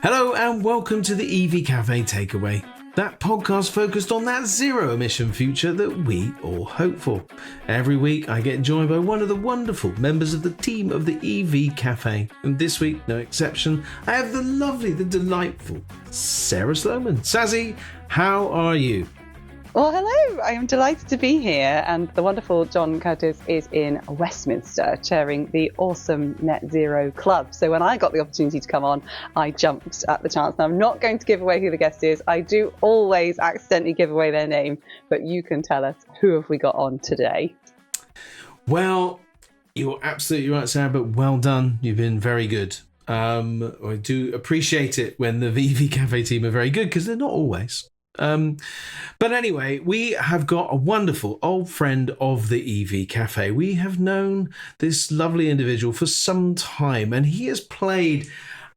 Hello and welcome to the EV Cafe Takeaway, that podcast focused on that zero emission future that we all hope for. Every week I get joined by one of the wonderful members of the team of the EV Cafe, and this week, no exception, I have the lovely, the delightful Sarah Sloman. Sazzy, how are you? Well, hello. I am delighted to be here, and the wonderful John Curtis is in Westminster chairing the awesome Net Zero Club. So when I got the opportunity to come on, I jumped at the chance. Now, I'm not going to give away who the guest is. I do always accidentally give away their name, but you can tell us, who have we got on today? Well, you're absolutely right, Sarah, but well done. You've been very good. I do appreciate it when the EV Cafe team are very good, because they're not always. But anyway, we have got a wonderful old friend of the EV Cafe. We have known this lovely individual for some time, and he has played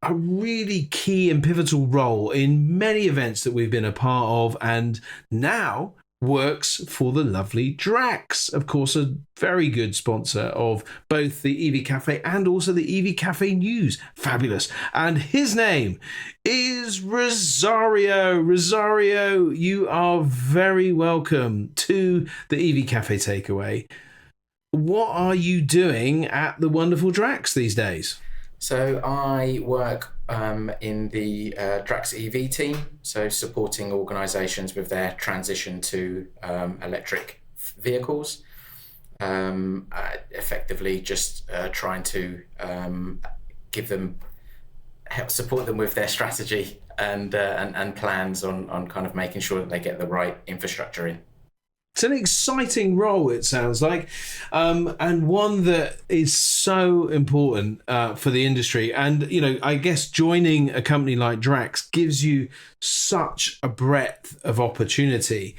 a really key and pivotal role in many events that we've been a part of, and now works for the lovely Drax, of course, a very good sponsor of both the EV Cafe and also the EV Cafe News. Fabulous. And his name is Rosario. Rosario, you are very welcome to the EV Cafe Takeaway. What are you doing at the wonderful Drax these days? So I work in the Drax EV team, so supporting organisations with their transition to electric vehicles. Effectively, just trying to help support them with their strategy and plans on kind of making sure that they get the right infrastructure in. It's an exciting role, it sounds like, and one that is so important for the industry. And, you know, I guess joining a company like Drax gives you such a breadth of opportunity.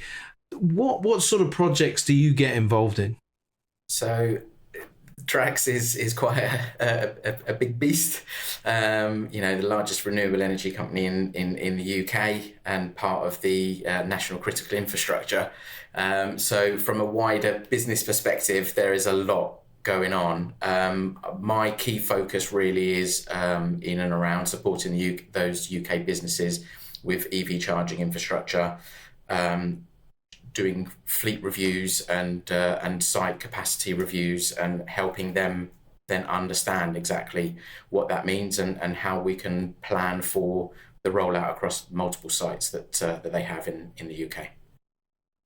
What sort of projects do you get involved in? So Drax is quite a big beast. The largest renewable energy company in the UK and part of the national critical infrastructure. So from a wider business perspective, there is a lot going on. My key focus really is in and around supporting those UK businesses with EV charging infrastructure, doing fleet reviews and site capacity reviews, and helping them then understand exactly what that means and how we can plan for the rollout across multiple sites that they have in the UK.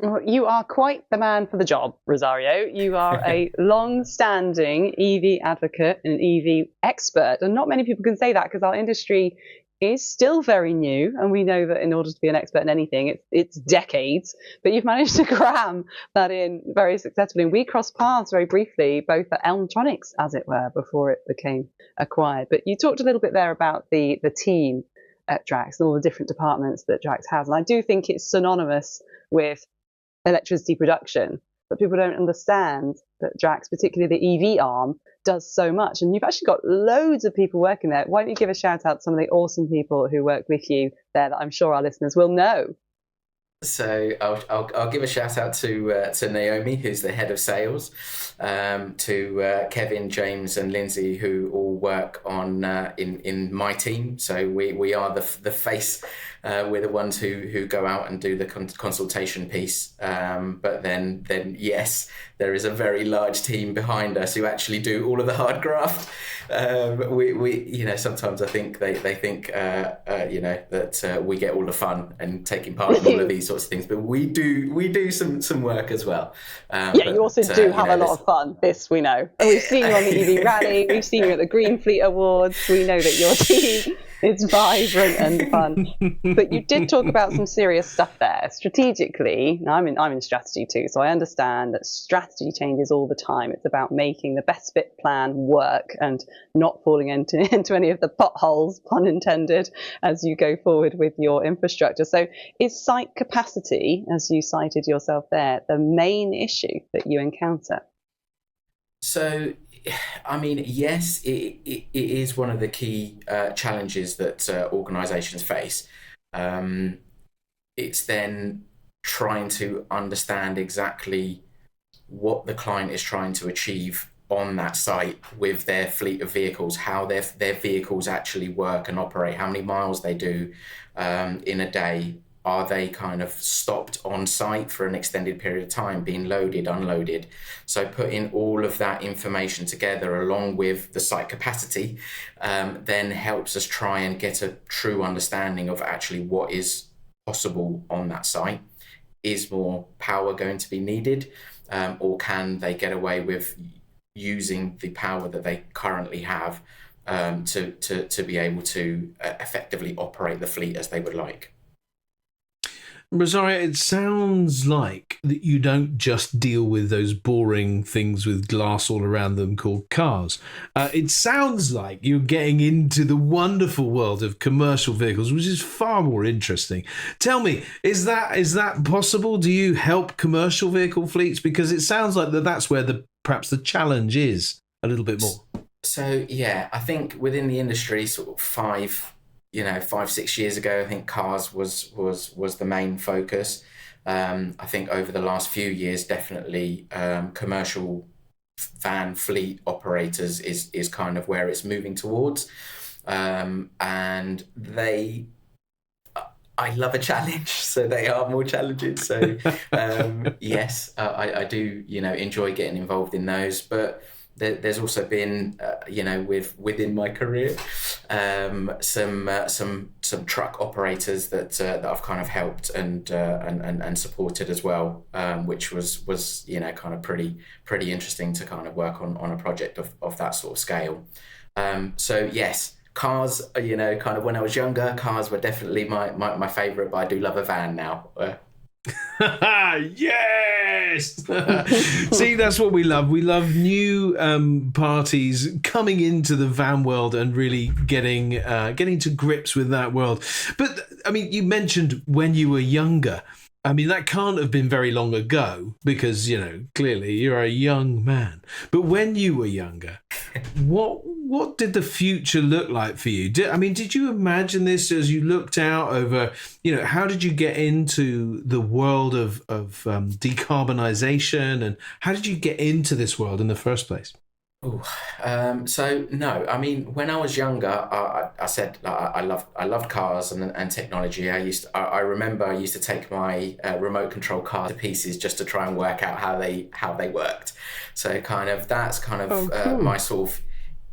Well, you are quite the man for the job, Rosario. You are a long-standing EV advocate and EV expert, and not many people can say that because our industry is still very new, and we know that in order to be an expert in anything, it's decades, but you've managed to cram that in very successfully. And we crossed paths very briefly, both at Elmtronics, as it were, before it became acquired. But you talked a little bit there about the team at Drax and all the different departments that Drax has, and I do think it's synonymous with electricity production, but people don't understand that Drax, particularly the EV arm, does so much. And you've actually got loads of people working there. Why don't you give a shout out to some of the awesome people who work with you there that I'm sure our listeners will know? So I'll give a shout out to Naomi, who's the head of sales, to Kevin, James, and Lindsay, who all work on in my team. So we are the face. We're the ones who go out and do the consultation piece. But then yes, there is a very large team behind us who actually do all of the hard graft. We sometimes I think they think that we get all the fun and taking part in all of these sorts of things, but we do some work as well. You also do have a lot of fun. This we know. And we've seen you on the EV Rally. We've seen you at the Green Fleet Awards. We know that your team is vibrant and fun. But you did talk about some serious stuff there. Strategically, I'm in strategy too, so I understand that strategy changes all the time. It's about making the best fit plan work and not falling into any of the potholes, pun intended, as you go forward with your infrastructure. So is site capacity, as you cited yourself there, the main issue that you encounter? So, I mean, yes, it is one of the key challenges that organisations face. It's then trying to understand exactly what the client is trying to achieve on that site with their fleet of vehicles, how their vehicles actually work and operate, how many miles they do in a day. Are they kind of stopped on site for an extended period of time, being loaded, unloaded? So putting all of that information together along with the site capacity then helps us try and get a true understanding of actually what is possible on that site. Is more power going to be needed, or can they get away with using the power that they currently have to be able to effectively operate the fleet as they would like? Rosario, it sounds like that you don't just deal with those boring things with glass all around them called cars. It sounds like you're getting into the wonderful world of commercial vehicles, which is far more interesting. Tell me, is that possible? Do you help commercial vehicle fleets? Because it sounds like that's where perhaps the challenge is a little bit more. So yeah, I think within the industry, sort of 5-6 years ago, I think cars was the main focus. I think over the last few years, definitely commercial van fleet operators is kind of where it's moving towards. And I love a challenge, so they are more challenging. So yes, I do enjoy getting involved in those, but there's also been, within my career, some truck operators that I've kind of helped and supported as well, which was kind of pretty interesting to kind of work on a project of that sort of scale. So yes, cars, kind of when I was younger, cars were definitely my favorite, but I do love a van now. Yes. See, that's what we love. We love new parties coming into the van world and really getting to grips with that world. But I mean, you mentioned when you were younger. I mean, that can't have been very long ago because, clearly you're a young man. But when you were younger, what did the future look like for you? Did you imagine this as you looked out over, how did you get into the world of decarbonisation, and how did you get into this world in the first place? So no, I mean, when I was younger, I said I loved cars and technology. I remember I used to take my remote control car to pieces just to try and work out how they worked. So that's cool. My sort of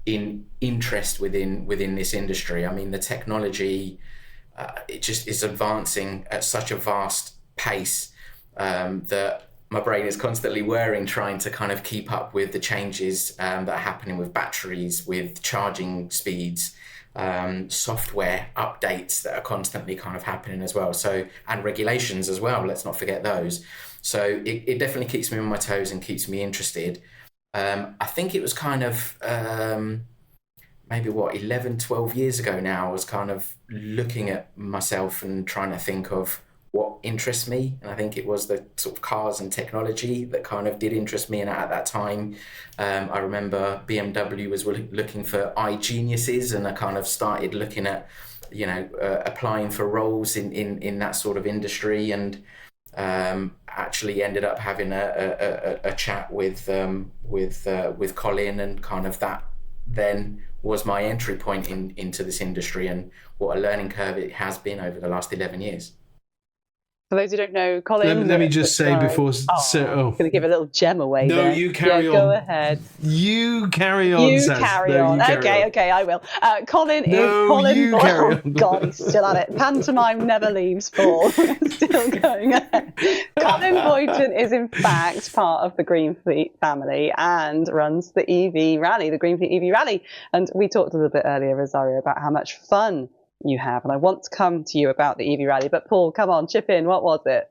interest within this industry. I mean, the technology it just is advancing at such a vast pace that my brain is constantly whirring, trying to kind of keep up with the changes that are happening with batteries, with charging speeds, software updates that are constantly kind of happening as well. So, and regulations as well, let's not forget those. So it definitely keeps me on my toes and keeps me interested. I think it was kind of maybe 11, 12 years ago now, I was kind of looking at myself and trying to think of what interests me, and I think it was the sort of cars and technology that kind of did interest me. And at that time, I remember BMW was looking for iGeniuses, and I kind of started looking at, applying for roles in that sort of industry, and actually ended up having a chat with Colin, and kind of that then was my entry point into this industry, and what a learning curve it has been over the last 11 years. For those who don't know, Colin... Let me just say before... I'm going to give a little gem away there. No, you carry on. Go ahead. You carry on, You carry on. Okay, I will. Colin is... You carry on. Oh, God, he's still at it. Pantomime never leaves Paul. Still going ahead. Colin Boyton is, in fact, part of the Green Fleet family and runs the EV Rally, the Green Fleet EV Rally. And we talked a little bit earlier, Rosario, about how much fun you have, and I want to come to you about the EV Rally, but Paul, come on, chip in. What was it?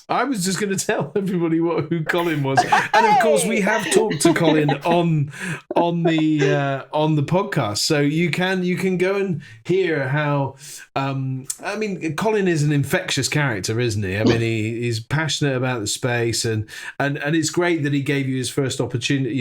I was just going to tell everybody who Colin was, and of course we have talked to Colin on the podcast, so you can go and hear how. Colin is an infectious character, isn't he? I mean, he's passionate about the space, and it's great that he gave you his first opportunity.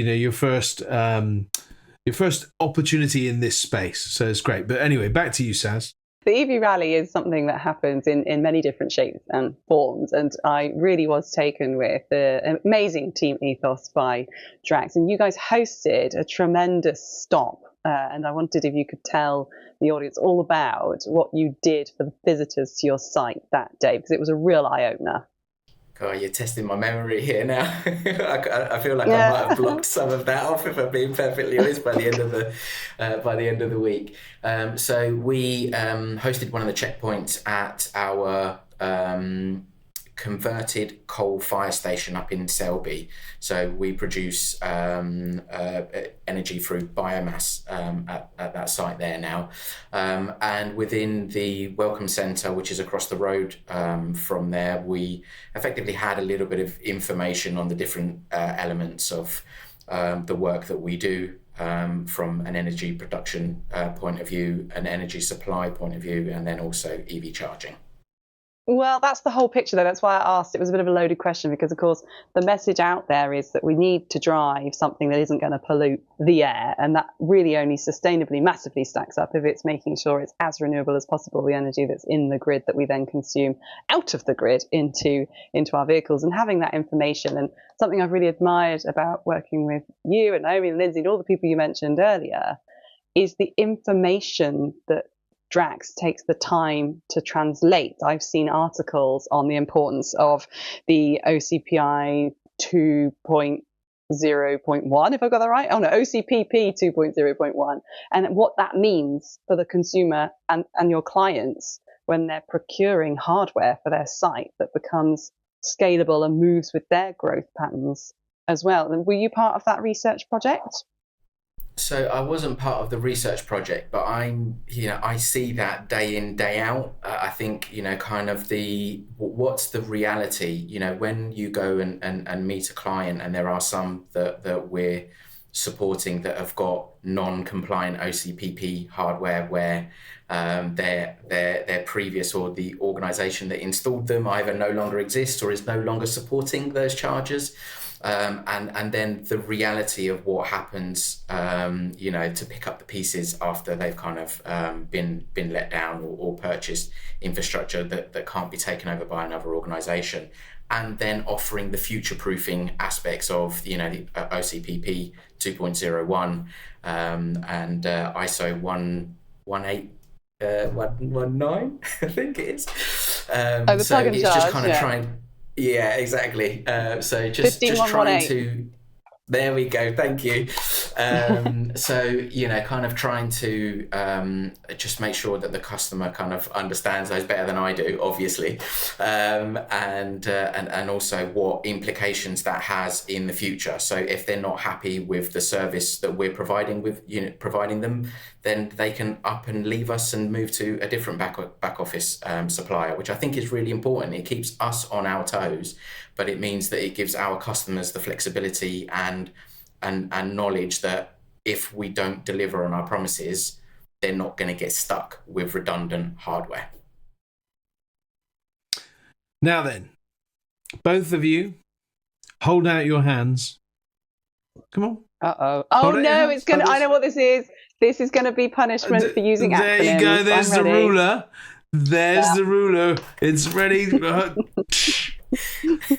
Your first opportunity in this space. So it's great. But anyway, back to you, Saz. The EV Rally is something that happens in many different shapes and forms, and I really was taken with the amazing team ethos by Drax. And you guys hosted a tremendous stop, and I wondered if you could tell the audience all about what you did for the visitors to your site that day, because it was a real eye-opener. God, you're testing my memory here now. I feel like I might have blocked some of that off, if I'm being perfectly honest, by the end of the week. So we hosted one of the checkpoints at our converted coal fire station up in Selby. So we produce energy through biomass at that site there now. And within the Welcome Centre, which is across the road from there, we effectively had a little bit of information on the different elements of the work that we do from an energy production point of view, an energy supply point of view, and then also EV charging. Well, that's the whole picture, though. That's why I asked. It was a bit of a loaded question because, of course, the message out there is that we need to drive something that isn't going to pollute the air. And that really only sustainably, massively stacks up if it's making sure it's as renewable as possible, the energy that's in the grid that we then consume out of the grid into our vehicles. And having that information, and something I've really admired about working with you and Naomi and Lindsay and all the people you mentioned earlier, is the information that Drax takes the time to translate. I've seen articles on the importance of the OCPI 2.0.1, if I got that right. Oh no, OCPP 2.0.1, and what that means for the consumer and your clients when they're procuring hardware for their site that becomes scalable and moves with their growth patterns as well. And were you part of that research project? So I wasn't part of the research project, but I see that day in, day out. I think, kind of what's the reality, when you go and meet a client, and there are some that we're supporting that have got non-compliant OCPP hardware where their previous or the organization that installed them either no longer exists or is no longer supporting those chargers. And then the reality of what happens, to pick up the pieces after they've kind of been let down or purchased infrastructure that can't be taken over by another organisation, and then offering the future-proofing aspects of the OCPP 2.01 and ISO 18119, I think it is. The plug and charge, just kind of trying. Yeah, exactly. So just trying to. There we go. Thank you. So kind of trying to just make sure that the customer kind of understands those better than I do, obviously, and also what implications that has in the future. So if they're not happy with the service that we're providing them, then they can up and leave us and move to a different back office supplier, which I think is really important. It keeps us on our toes, but it means that it gives our customers the flexibility and knowledge that if we don't deliver on our promises, they're not going to get stuck with redundant hardware. Now then, both of you, hold out your hands. Come on. Uh-oh. Oh no, it's going to, I know what this is. This is going to be punishment for using acronyms. There you go, there's the ruler. There's the ruler. It's ready.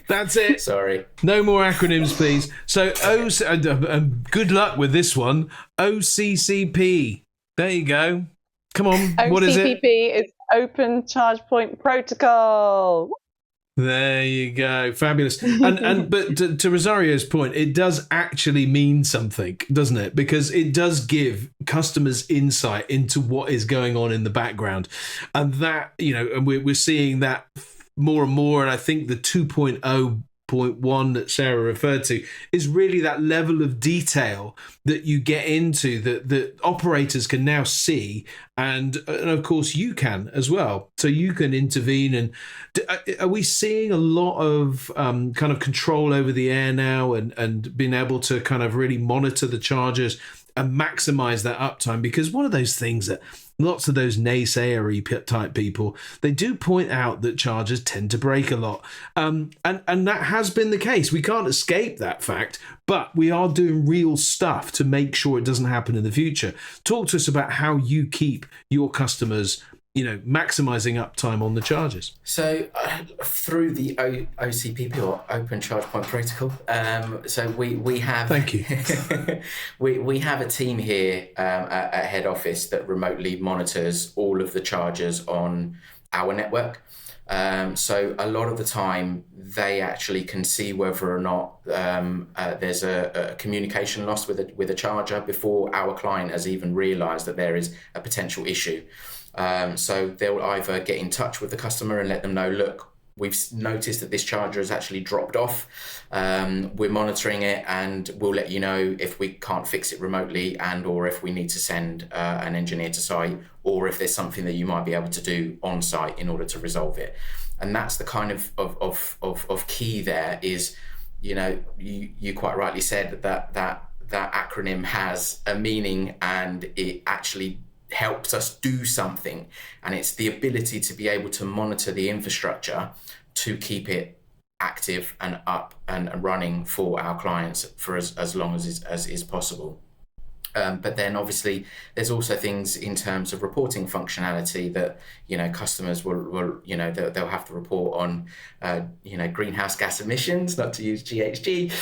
That's it. Sorry. No more acronyms, please. So, good luck with this one. OCCP. There you go. Come on. What is it? OCPP is Open Charge Point Protocol. There you go. Fabulous. But to Rosario's point, it does actually mean something, doesn't it? Because it does give customers insight into what is going on in the background. And that, and we're seeing that more and more. And I think the 2.0.1 that Sarah referred to is really that level of detail that you get into that operators can now see, and of course you can as well, so you can intervene. And are we seeing a lot of kind of control over the air now, and being able to kind of really monitor the chargers and maximize that uptime? Because one of those things that lots of those naysayer type people, they do point out that chargers tend to break a lot. And that has been the case. We can't escape that fact, but we are doing real stuff to make sure it doesn't happen in the future. Talk to us about how you keep your customers maximizing uptime on the chargers? So through the OCPP, or Open Charge Point Protocol, so we have. Thank you. we have a team here at head office that remotely monitors all of the chargers on our network. So a lot of the time they actually can see whether or not there's a communication loss with a charger before our client has even realised that there is a potential issue. So they'll either get in touch with the customer and let them know, look, we've noticed that this charger has actually dropped off. We're monitoring it and we'll let you know if we can't fix it remotely and or if we need to send an engineer to site, or if there's something that you might be able to do on site in order to resolve it. And that's the kind of key there is, you quite rightly said that acronym has a meaning and it actually helps us do something, and it's the ability to be able to monitor the infrastructure to keep it active and up and running for our clients for as long as is possible. But then obviously there's also things in terms of reporting functionality that customers will they'll have to report on greenhouse gas emissions, not to use GHG,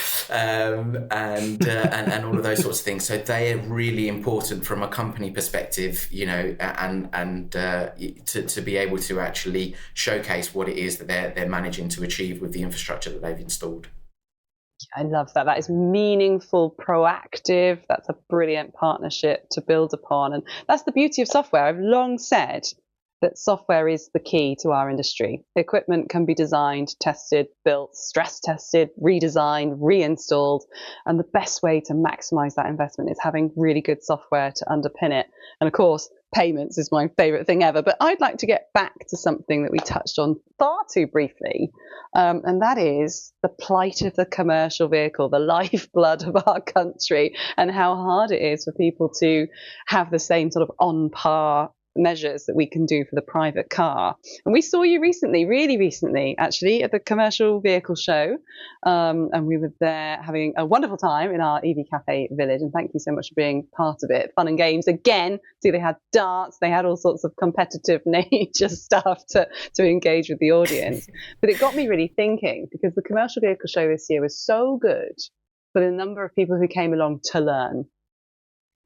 and all of those sorts of things. So they are really important from a company perspective, and to be able to actually showcase what it is that they're managing to achieve with the infrastructure that they've installed. I love that. That is meaningful, proactive. That's a brilliant partnership to build upon. And that's the beauty of software. I've long said that software is the key to our industry. Equipment can be designed, tested, built, stress tested, redesigned, reinstalled. And the best way to maximize that investment is having really good software to underpin it. And of course, payments is my favorite thing ever. But I'd like to get back to something that we touched on far too briefly. And that is the plight of the commercial vehicle, the lifeblood of our country, and how hard it is for people to have the same sort of on par measures that we can do for the private car. And we saw you recently, really recently, actually, at the commercial vehicle show. And we were there having a wonderful time in our EV Cafe Village. And thank you so much for being part of it. Fun and games again. See, they had darts, they had all sorts of competitive nature stuff to engage with the audience. But it got me really thinking, because the commercial vehicle show this year was so good for the number of people who came along to learn.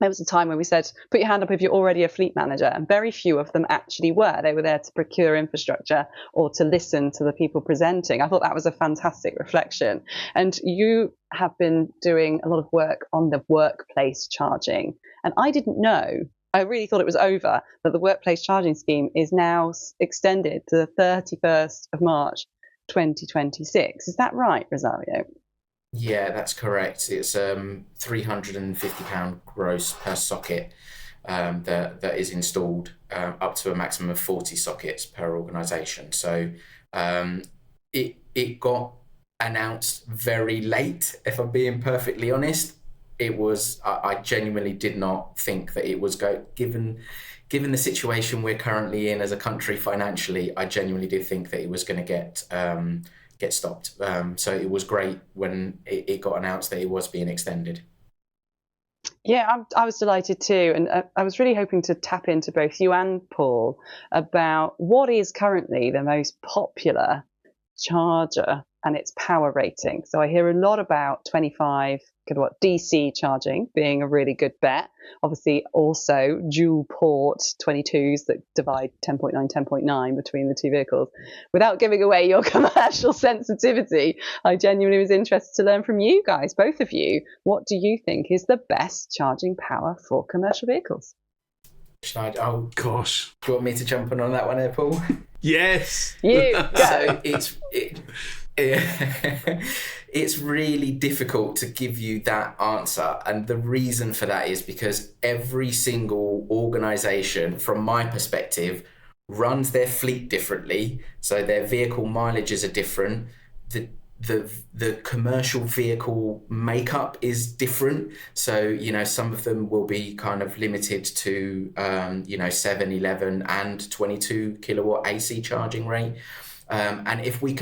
There was a time when we said, put your hand up if you're already a fleet manager, and very few of them actually were. They were there to procure infrastructure or to listen to the people presenting. I thought that was a fantastic reflection. And you have been doing a lot of work on the workplace charging. And I didn't know, I really thought it was over, that the workplace charging scheme is now extended to the 31st of March 2026. Is that right, Rosario? Yeah, that's correct. It's £350 gross per socket that is installed, up to a maximum of 40 sockets per organisation. So it got announced very late, if I'm being perfectly honest. It was, I genuinely did not think that it was given the situation we're currently in as a country financially, I genuinely did think that it was going to get stopped. So it was great when it got announced that it was being extended. Yeah, I was delighted too. And I was really hoping to tap into both you and Paul about what is currently the most popular charger and its power rating. So I hear a lot about 25 kilowatt DC charging being a really good bet. Obviously, also dual port 22s that divide 10.9, 10.9 between the two vehicles. Without giving away your commercial sensitivity, I genuinely was interested to learn from you guys, both of you. What do you think is the best charging power for commercial vehicles? Oh gosh, do you want me to jump on that one there, Paul? Yes. You go. So it's really difficult to give you that answer, and the reason for that is because every single organisation, from my perspective, runs their fleet differently, so their vehicle mileages are different. The commercial vehicle makeup is different, so some of them will be kind of limited to 7, 11 and 22 kilowatt AC charging rate, and if we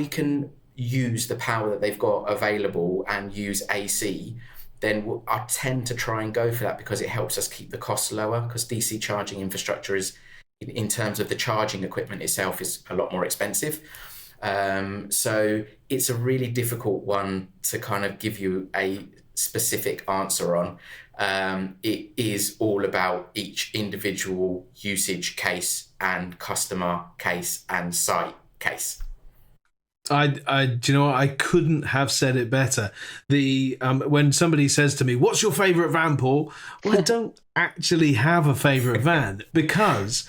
can use the power that they've got available and use AC, then I tend to try and go for that because it helps us keep the costs lower, because DC charging infrastructure is, in terms of the charging equipment itself, is a lot more expensive. So it's a really difficult one to kind of give you a specific answer on. It is all about each individual usage case and customer case and site case. Do you know what? I couldn't have said it better. When somebody says to me, "What's your favourite van, Paul?" Well, I don't actually have a favourite van, because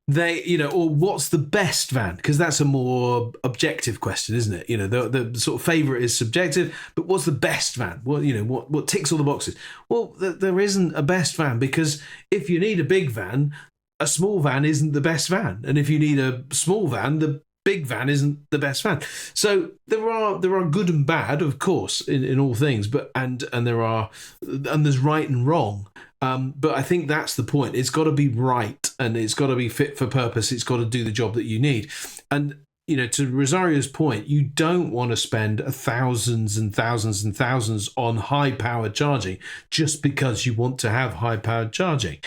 or what's the best van? Because that's a more objective question, isn't it? The sort of favourite is subjective, but what's the best van? What ticks all the boxes? Well, there isn't a best van, because if you need a big van, a small van isn't the best van, and if you need a small van, the big van isn't the best van. So there are good and bad, of course, in all things, but and there's right and wrong. But I think that's the point. It's got to be right, and it's got to be fit for purpose. It's got to do the job that you need. And to Rosario's point, you don't want to spend thousands and thousands and thousands on high-powered charging just because you want to have high-powered charging.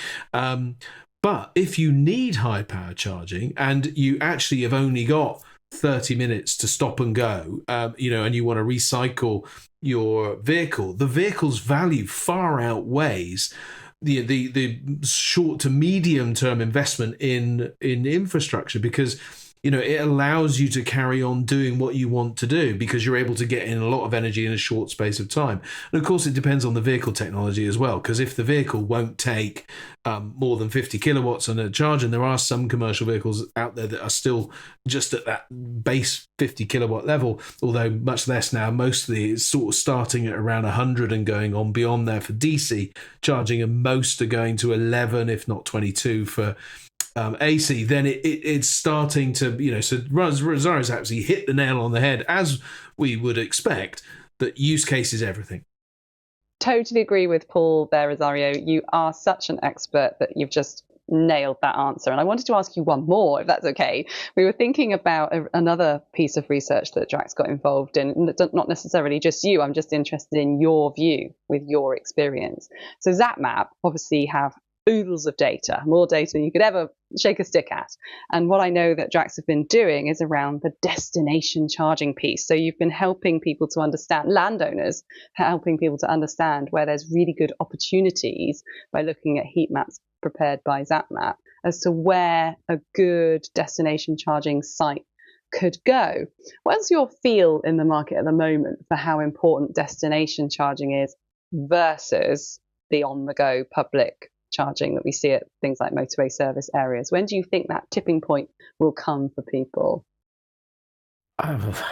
But if you need high-power charging and you actually have only got 30 minutes to stop and go, and you want to recycle your vehicle, the vehicle's value far outweighs the short to medium term investment in infrastructure, because it allows you to carry on doing what you want to do, because you're able to get in a lot of energy in a short space of time. And of course, it depends on the vehicle technology as well, because if the vehicle won't take more than 50 kilowatts on a charge, and there are some commercial vehicles out there that are still just at that base 50 kilowatt level, although much less now. Mostly it's sort of starting at around 100 and going on beyond there for DC charging, and most are going to 11, if not 22 for AC. Then it's starting to, so Rosario's actually hit the nail on the head, as we would expect, that use case is everything. Totally agree with Paul there, Rosario. You are such an expert that you've just nailed that answer. And I wanted to ask you one more, if that's okay. We were thinking about another piece of research that Drax got involved in, not necessarily just you. I'm just interested in your view with your experience. So ZapMap obviously have oodles of data, more data than you could ever shake a stick at. And what I know that Drax have been doing is around the destination charging piece. So you've been helping people to understand, landowners, helping people to understand where there's really good opportunities by looking at heat maps prepared by ZapMap as to where a good destination charging site could go. What's your feel in the market at the moment for how important destination charging is versus the on-the-go public charging that we see at things like motorway service areas? When do you think that tipping point will come for people?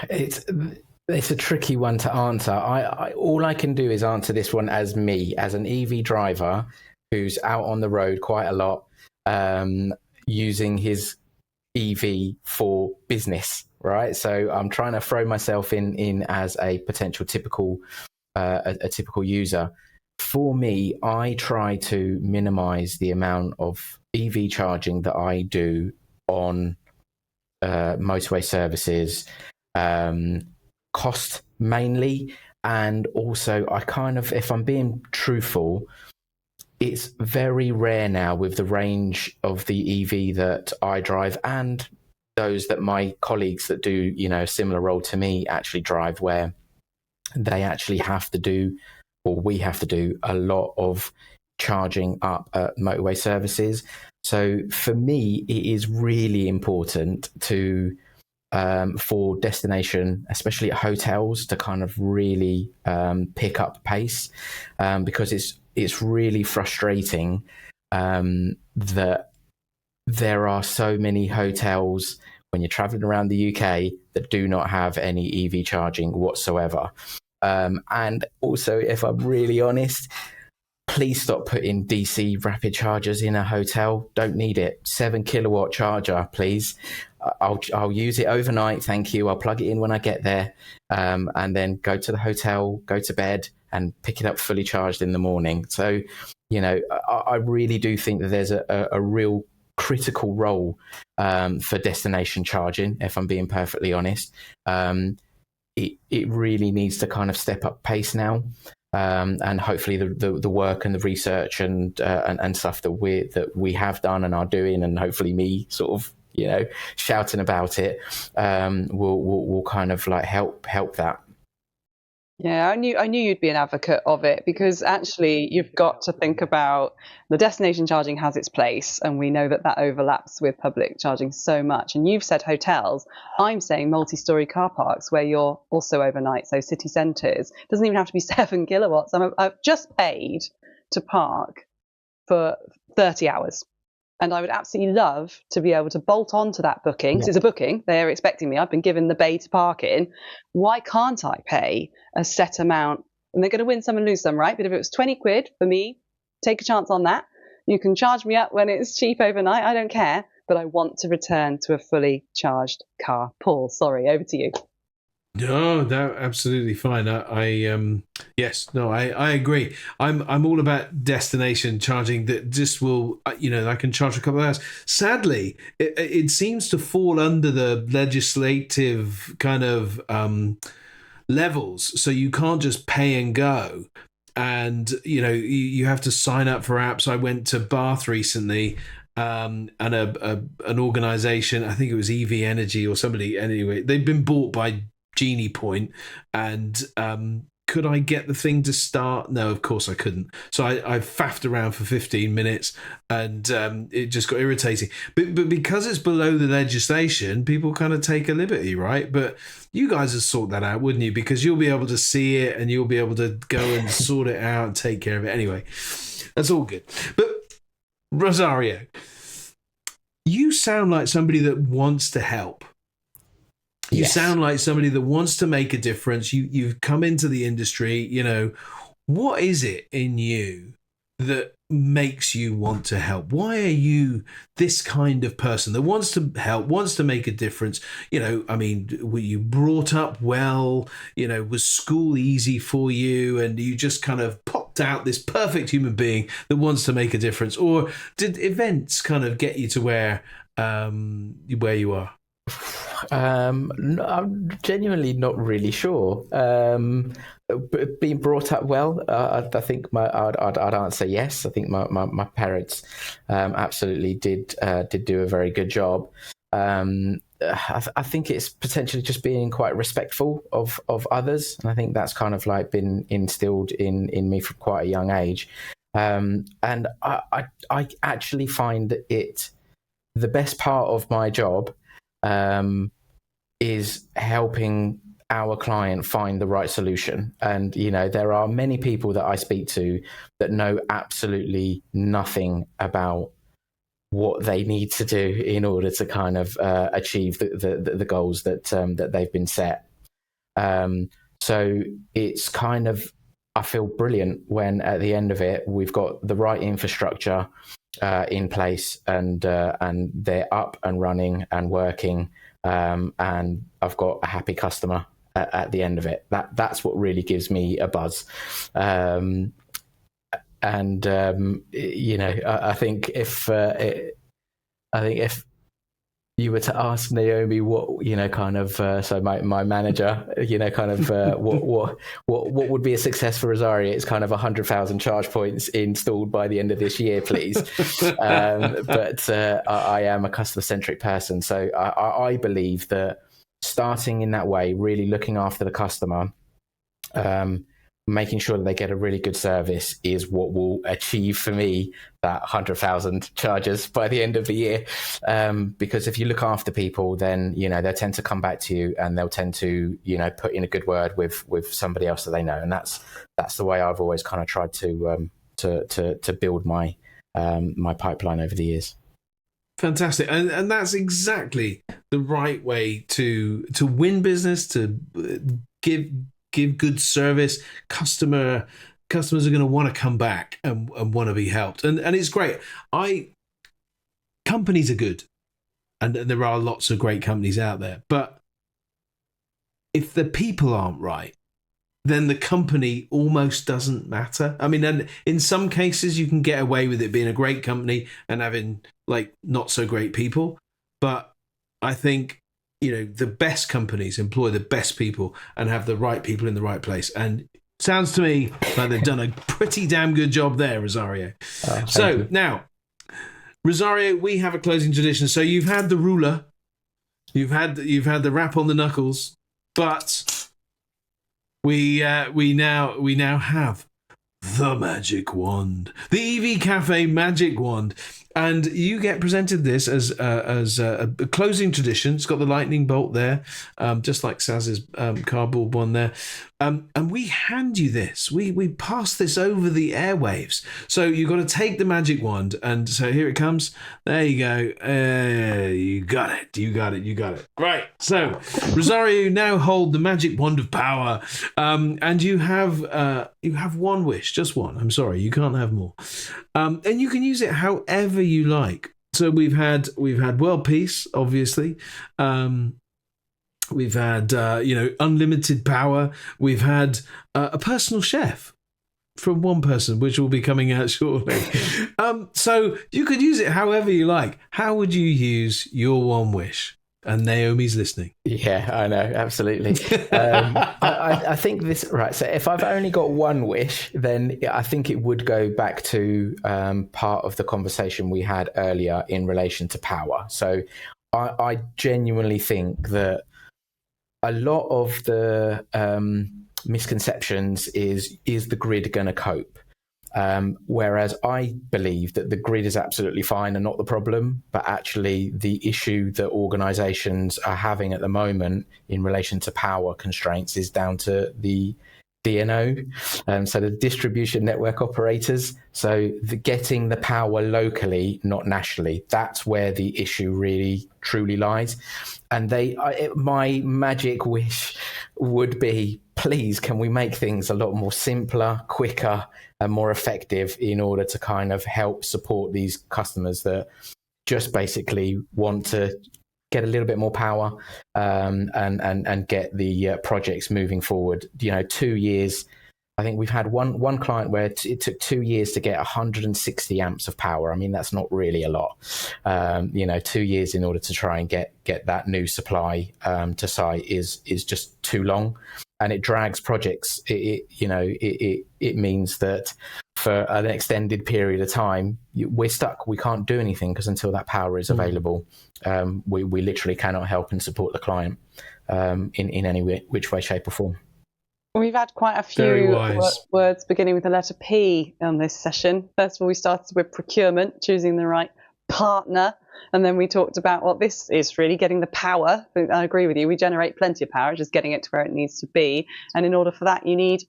It's a tricky one to answer. All I can do is answer this one as me, as an EV driver who's out on the road quite a lot, using his EV for business, right? So I'm trying to throw myself in as a potential typical user. For me, I try to minimize the amount of EV charging that I do on motorway services, cost mainly, and also I kind of, if I'm being truthful, it's very rare now with the range of the EV that I drive and those that my colleagues that do, a similar role to me actually drive, where they actually have to do, or we have to do, a lot of charging up at motorway services. So for me, it is really important to, for destination, especially at hotels, to kind of really pick up pace, because it's really frustrating that there are so many hotels when you're traveling around the UK that do not have any EV charging whatsoever. And also, if I'm really honest, please stop putting DC rapid chargers in a hotel. Don't need it. 7 kilowatt charger, please. I'll use it overnight. Thank you. I'll plug it in when I get there, and then go to the hotel, go to bed, and pick it up fully charged in the morning. So, I really do think that there's a real critical role for destination charging, if I'm being perfectly honest. It really needs to kind of step up pace now. and hopefully the work and the research and stuff that we have done and are doing, and hopefully me sort of shouting about it will kind of like help that. Yeah, I knew you'd be an advocate of it, because actually you've got to think about the destination charging has its place, and we know that overlaps with public charging so much. And you've said hotels. I'm saying multi-story car parks where you're also overnight, so city centres. Doesn't even have to be 7 kilowatts. I've just paid to park for 30 hours. And I would absolutely love to be able to bolt onto that booking, because it's a booking. They're expecting me. I've been given the bay to park in. Why can't I pay a set amount? And they're going to win some and lose some, right? But if it was 20 quid for me, take a chance on that. You can charge me up when it's cheap overnight. I don't care. But I want to return to a fully charged car. Paul, sorry, over to you. No, that's absolutely fine. I agree. I'm all about destination charging that just will, I can charge a couple of hours. Sadly, it seems to fall under the legislative kind of levels, so you can't just pay and go. And you have to sign up for apps. I went to Bath recently. And an organization, I think it was EV Energy or somebody. Anyway, they've been bought by Genie Point, and could I get the thing to start? No, of course I couldn't. So I faffed around for 15 minutes, and it just got irritating. But because it's below the legislation, people kind of take a liberty, right? But you guys would sort that out, wouldn't you? Because you'll be able to see it, and you'll be able to go and sort it out and take care of it. Anyway, that's all good. But Rosario, you sound like somebody that wants to help. You sound like somebody that wants to make a difference. You've come into the industry. What is it in you that makes you want to help? Why are you this kind of person that wants to help, wants to make a difference? Were you brought up well? Was school easy for you, and you just kind of popped out this perfect human being that wants to make a difference? Or did events kind of get you to where you are? I'm genuinely not really sure. Being brought up well, I think I'd answer yes. I think my parents absolutely did do a very good job. I think it's potentially just being quite respectful of others, and I think that's kind of like been instilled in me from quite a young age. And I actually find it the best part of my job is helping our client find the right solution. And, there are many people that I speak to that know absolutely nothing about what they need to do in order to kind of achieve the goals that they've been set. So it's kind of, I feel brilliant when at the end of it, we've got the right infrastructure in place, and they're up and running and working, and I've got a happy customer at the end of it. That's what really gives me a buzz. I think if you were to ask Naomi what so my manager, what would be a success for Rosario? It's kind of 100,000 charge points installed by the end of this year, please. But I am a customer-centric person, so I believe that starting in that way, really looking after the customer, making sure that they get a really good service is what will achieve for me that 100,000 charges by the end of the year. Because if you look after people, then, they'll tend to come back to you, and they'll tend to, put in a good word with somebody else that they know. And that's the way I've always kind of tried to build my pipeline over the years. Fantastic. And that's exactly the right way to win business, to give good service. Customers are going to want to come back and want to be helped. And it's great. Companies are good, and there are lots of great companies out there. But if the people aren't right, then the company almost doesn't matter. I mean, and in some cases you can get away with it being a great company and having like not so great people. But I think, the best companies employ the best people and have the right people in the right place. And Sounds to me like they've done a pretty damn good job there, Rosario. So now, Rosario, we have a closing tradition. So you've had the ruler, you've had the rap on the knuckles, but we now have the magic wand, the EV Cafe magic wand. And you get presented this as a closing tradition. It's got the lightning bolt there, just like Saz's cardboard one there. And we hand you this. We pass this over the airwaves. So you've got to take the magic wand. And so here it comes. There you go. You got it. You got it. Right. So, Rosario, you now hold the magic wand of power. And you have one wish, just one. I'm sorry, you can't have more. And you can use it however you like. So we've had world peace, obviously. We've had unlimited power. We've had a personal chef from one person, which will be coming out shortly. So you could use it however you like. How would you use your one wish? And Naomi's listening. Yeah, I know, absolutely. I think this, right, so if I've only got one wish, then I think it would go back to part of the conversation we had earlier in relation to power. So I genuinely think that a lot of the misconceptions is the grid going to cope? Whereas I believe that the grid is absolutely fine and not the problem, but actually the issue that organizations are having at the moment in relation to power constraints is down to the DNO, so the distribution network operators. So getting the power locally, not nationally, that's where the issue really truly lies. And my magic wish would be, please, can we make things a lot more simpler, quicker, and more effective in order to kind of help support these customers that just basically want to get a little bit more power and get the projects moving forward. 2 years. I think we've had one client where it took 2 years to get 160 amps of power. I mean, that's not really a lot. 2 years in order to try and get that new supply to site is just too long, and it drags projects. It means that for an extended period of time, we're stuck. We can't do anything because until that power is available, we literally cannot help and support the client in any which way, shape, or form. We've had quite a few words beginning with the letter P on this session. First of all, we started with procurement, choosing the right partner. And then we talked about what this is really, getting the power. I agree with you. We generate plenty of power, just getting it to where it needs to be. And in order for that, you need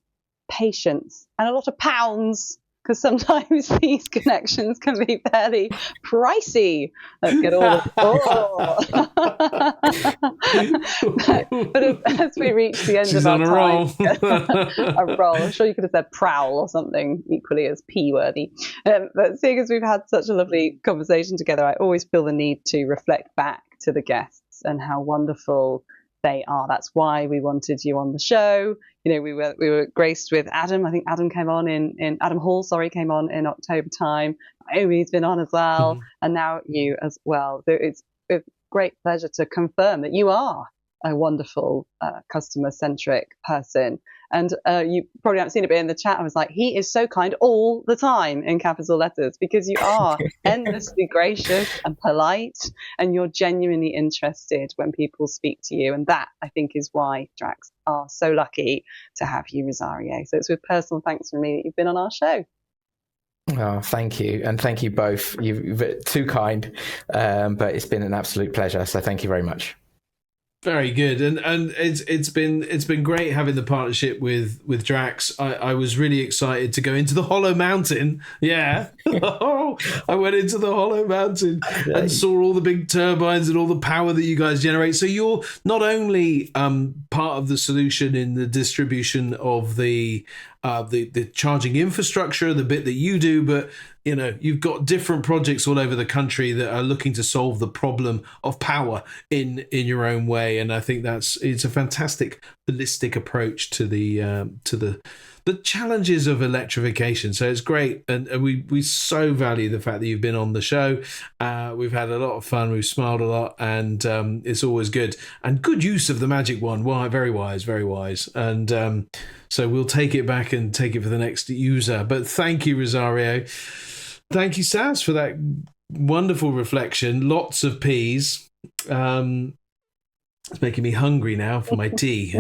patience and a lot of pounds, because sometimes these connections can be fairly pricey. Let's get all of But as we reach the end of our time, a roll. I'm sure you could have said prowl or something equally as P-worthy. But seeing as we've had such a lovely conversation together, I always feel the need to reflect back to the guests and how wonderful they are. That's why we wanted you on the show. We were graced with Adam. I think Adam came on in Adam Hall, came on in October time. Naomi's been on as well, and now you as well. So it's a great pleasure to confirm that you are a wonderful customer-centric person. And you probably haven't seen it, but in the chat I was like, he is so kind all the time in capital letters, because you are endlessly gracious and polite, and you're genuinely interested when people speak to you. And that, I think, is why Drax are so lucky to have you, Rosario. So it's with personal thanks from me that you've been on our show. Oh, thank you. And thank you both. You're too kind, but it's been an absolute pleasure. So thank you very much. Very good, and it's been great having the partnership with Drax. I was really excited to go into the Hollow Mountain. Yeah, I went into the Hollow Mountain and saw all the big turbines and all the power that you guys generate. So you're not only part of the solution in the distribution of the charging infrastructure, the bit that you do, but you've got different projects all over the country that are looking to solve the problem of power in your own way. And I think it's a fantastic holistic approach to the the challenges of electrification. So it's great, and we so value the fact that you've been on the show. We've had a lot of fun, we've smiled a lot, and it's always good. And good use of the magic wand. Wow, very wise, very wise. And so we'll take it back and take it for the next user. But thank you, Rosario. Thank you, Saz, for that wonderful reflection. Lots of peas. It's making me hungry now for my tea.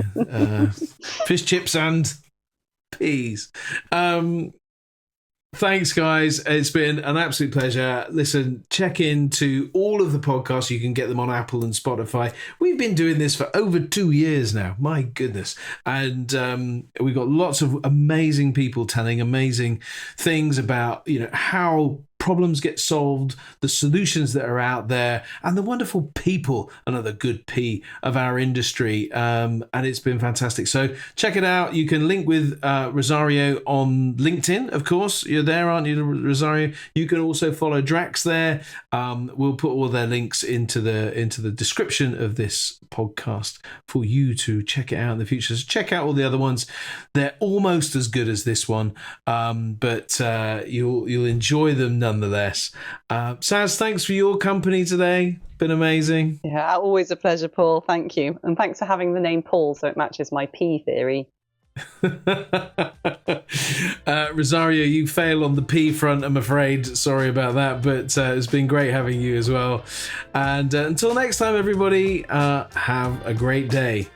Fish chips and peas. Thanks, guys. It's been an absolute pleasure. Listen, check into all of the podcasts. You can get them on Apple and Spotify. We've been doing this for over 2 years now. My goodness. And we've got lots of amazing people telling amazing things about, how problems get solved, the solutions that are out there, and the wonderful people, another good P, of our industry. And it's been fantastic. So check it out. You can link with Rosario on LinkedIn, of course. You're there, aren't you, Rosario? You can also follow Drax there. We'll put all their links into the description of this podcast for you to check it out in the future. So check out all the other ones. They're almost as good as this one, but you'll enjoy them nonetheless. Saz, thanks for your company today. Been amazing. Yeah, always a pleasure, Paul. Thank you. And thanks for having the name Paul so it matches my P theory. Rosario, you fail on the P front, I'm afraid. Sorry about that, but it's been great having you as well. And until next time, everybody, have a great day.